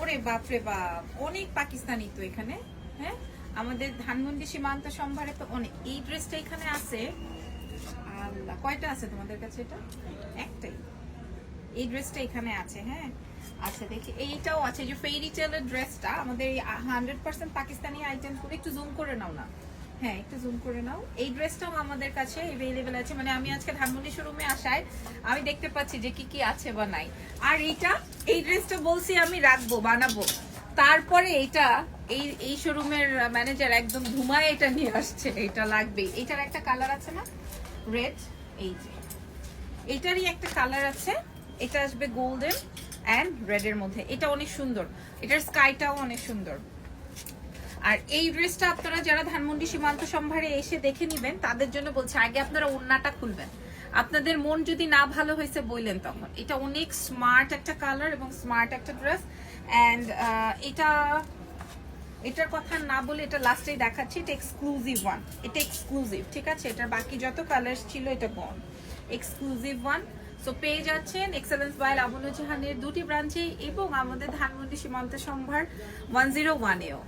ওরে বাপ রে বাপ, অনেক পাকিস্তানি তো এখানে। হ্যাঁ, আমাদের ধানমন্ডি সীমান্ত সম্ভারে তো অনেক। এই ড্রেসটা এখানে আছে, আল্লাহ কয়টা আছে তোমাদের কাছে? এটা একটাই, এই ড্রেসটা এখানে আছে। হ্যাঁ আচ্ছা দেখি, এইটাও আছে যে ফেরি টেলের ড্রেসটা, আমাদের 100% পাকিস্তানি আইটেম করে। একটু জুম করে নাও না, হ্যাঁ একটু জুম করে নাও। এই ড্রেসটাও আমাদের কাছে এভেলেবেল আছে, মানে আমি আজকে ধানমন্ডি শোরুমে আসায় আমি দেখতে পাচ্ছি যে কি কি আছে বা নাই। আর এইটা, এই ড্রেসটা বলছি আমি রাখবো, বানাবো, তারপরে এটা এই এই শোরুমের ম্যানেজার একদম ধুমায় এটা নিয়ে আসছে, এটা লাগবেই। এটার একটা কালার আছে না, রেড, এই যে এটারই একটা কালার আছে, এটা আসবে গোল্ডেন অ্যান্ড রেড এর মধ্যে। এটা অনেক সুন্দর, এটার স্কাইটাও অনেক সুন্দর। আর এই ড্রেসটা আপনারা যারা ধানমন্ডি সীমান্ত সম্ভারে এসে দেখে নিবেন তাদের জন্য বলছে, আগে আপনারা ওড়নাটা খুলবেন। আপনাদের মন যদি না ভালো হয়েছে বললেন তখন। এটা অনেক স্মার্ট একটা কালার এবং স্মার্ট একটা ড্রেস। অ্যান্ড এটার কথা না বলে এটা লাস্টেই দেখাচ্ছি, এটা এক্সক্লুসিভ ওয়ান, এটা এক্সক্লুসিভ, ঠিক আছে? এটার বাকি যত কালার ছিল এটা বন, এক্সক্লুসিভ ওয়ান। সো পেয়ে যাচ্ছেন এক্সেলেন্স বাই লাবণ্য জাহানের দুটি ব্রাঞ্চে এবং আমাদের ধানমন্ডি সীমান্ত সম্ভার 101-এও।